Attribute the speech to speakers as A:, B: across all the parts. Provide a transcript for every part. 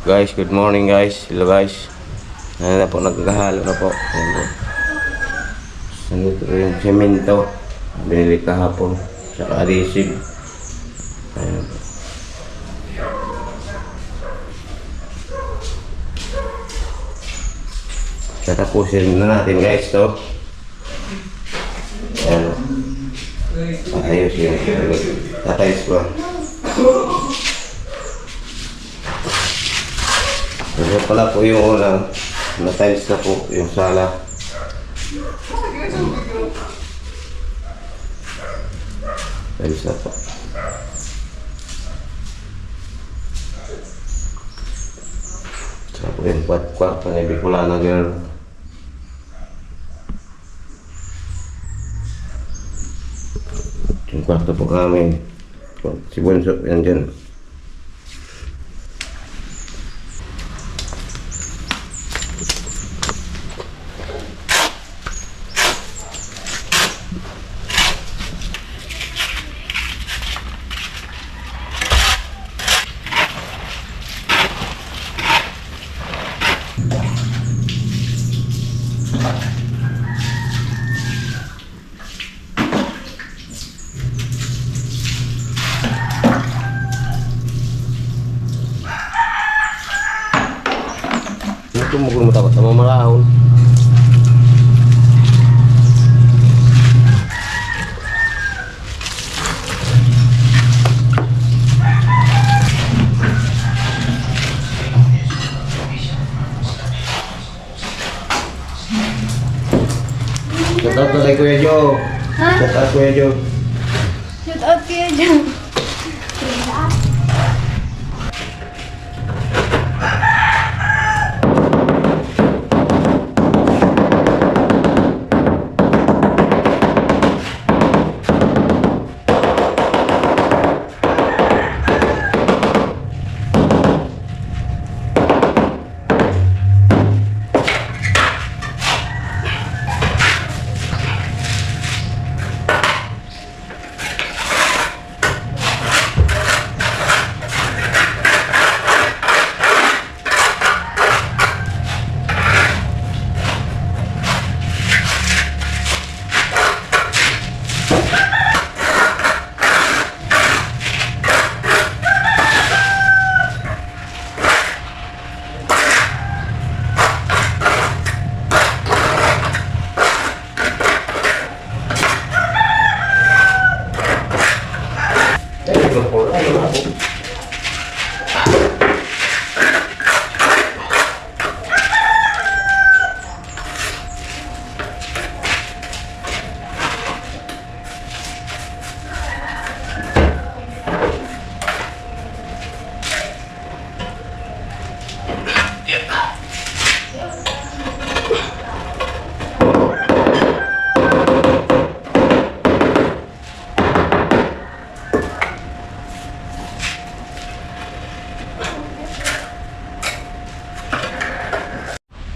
A: Guys, good morning guys. Hello guys. Ayan na po, naghahalo na po. Ayan po. Sanito yung semento. Binili kahapon. Saka adhesive. Ayan po. Tatapusin na natin guys to. Ayan po. Ayos yun. Tatayos ko. Ito pala po yung unang na-tiles na po yung sala. Tiles na po. Saka po yung kwat-kwat na Bicolana girl. Yung kwarto po namin. Si Bunso yan dyan. Tumukul mo takot sama malahon. Shout out kay Kuya Joe. Shout out Kuya Joe.
B: Shout out Kuya Joe.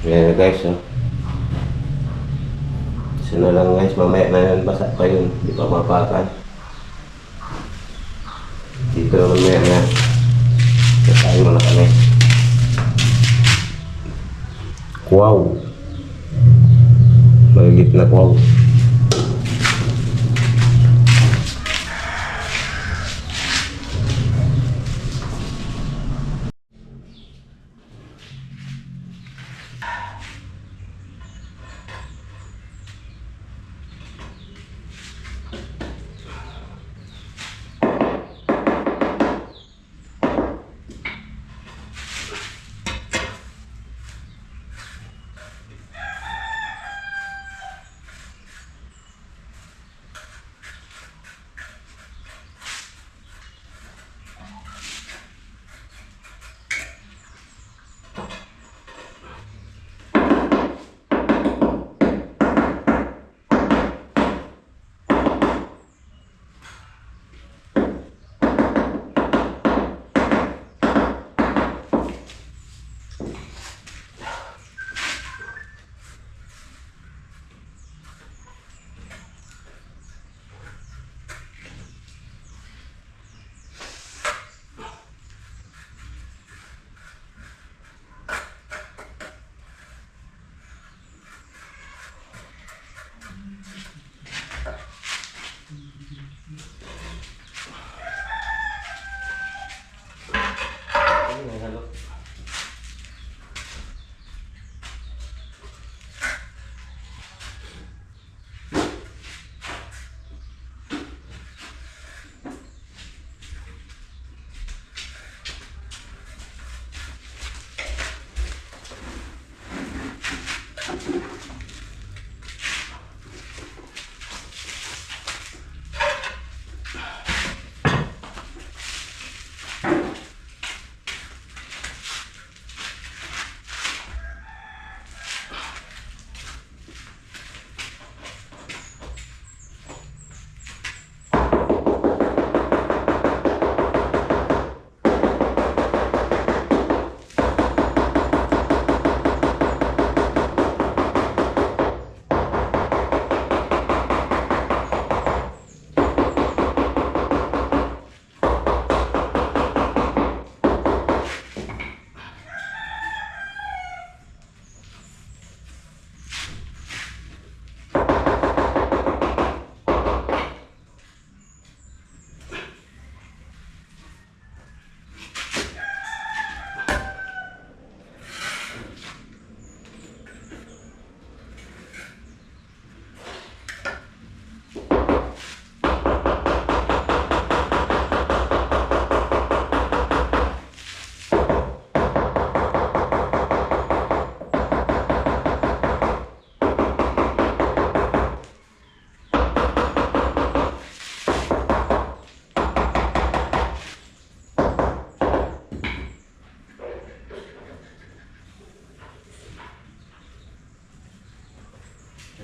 A: Ayan guys, oh. Isa na lang guys, mamaya na yan, basa pa yun, di pa mapakan. Dito naman mamaya na yan. Kakain mo na kami. Wow! Magigit na wow.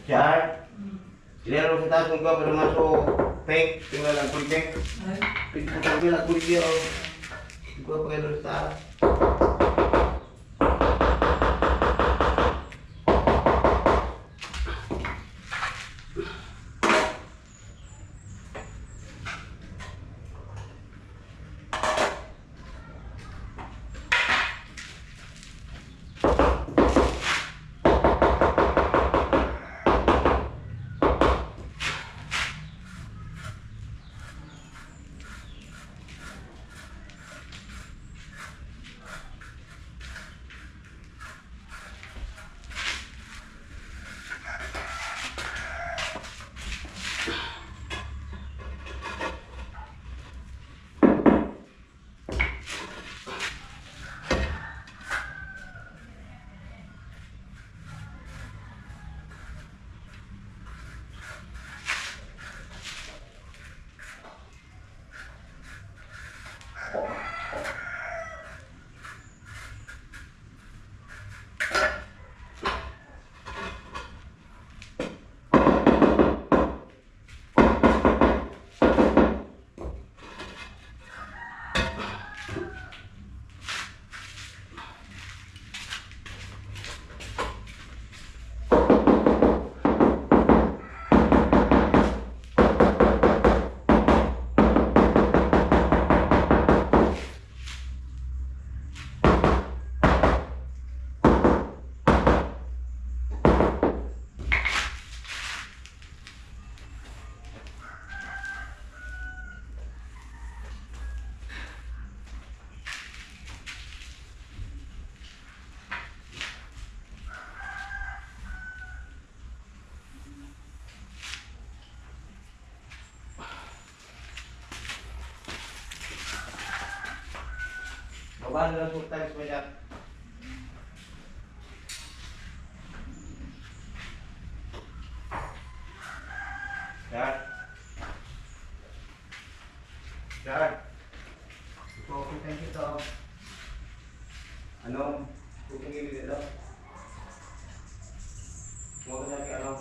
A: Char. Ilaro sa taas ng ka pero masuk pink. Tingnan lang full pink. Pink po sa bila kulit dia. Gua pakai dulu sa taas. Baba na lang po tayo sa Dad. Dad. Ito, kita kita. Ano? Pupingin dito. Huwag na natin alam.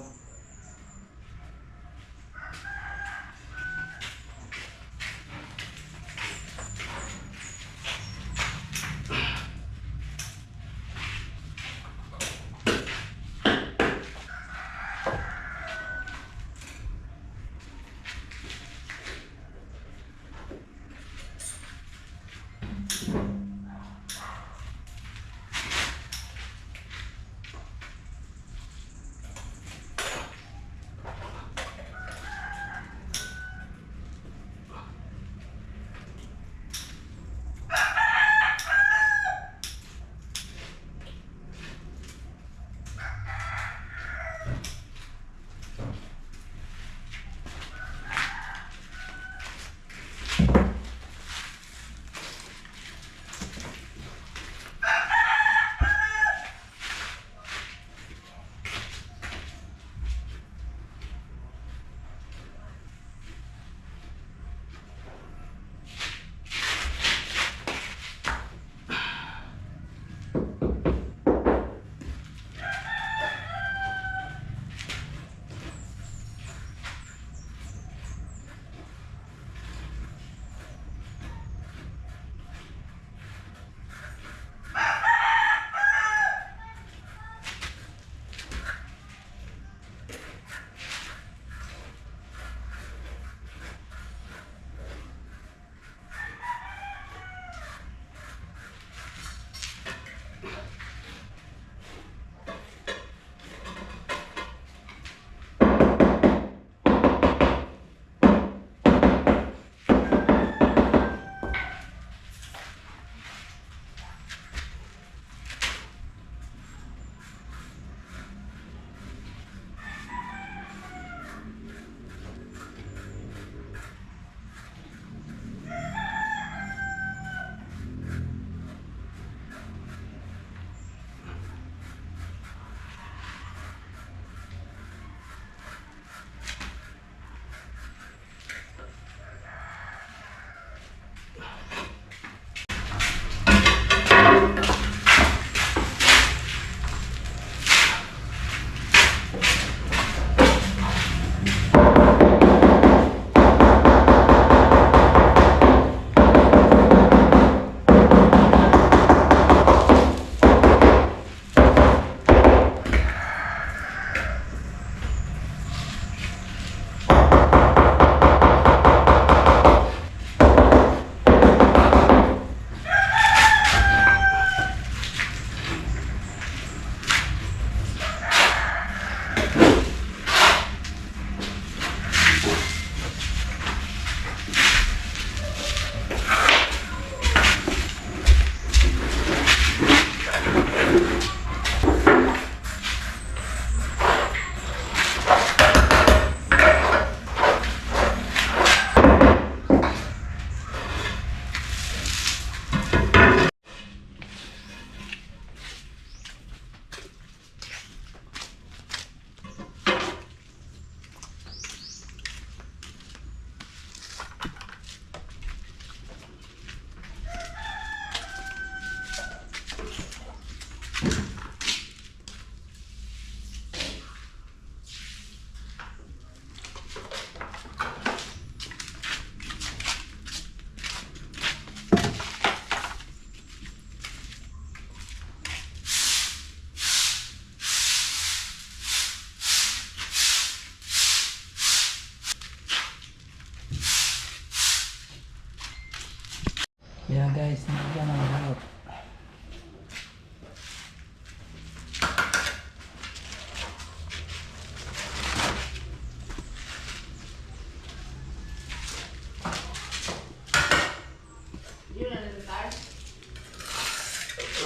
C: guys, nilagyan ng balot.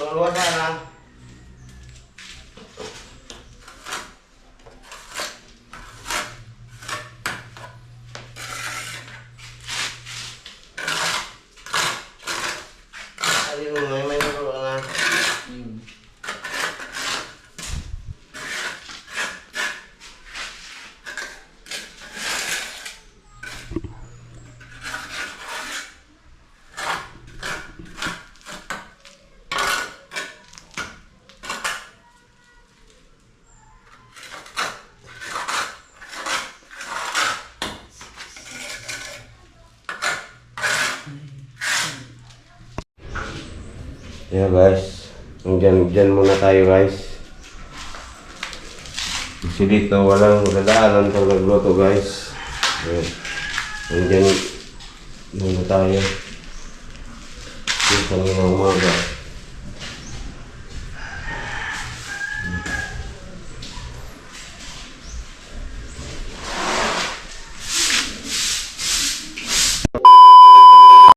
A: Luwas na. Ayun, may naro na. Yeah guys, dyan muna tayo guys. Kasi dito walang dadaanan pag nagluto guys. Dyan muna tayo. Dito ng umaga.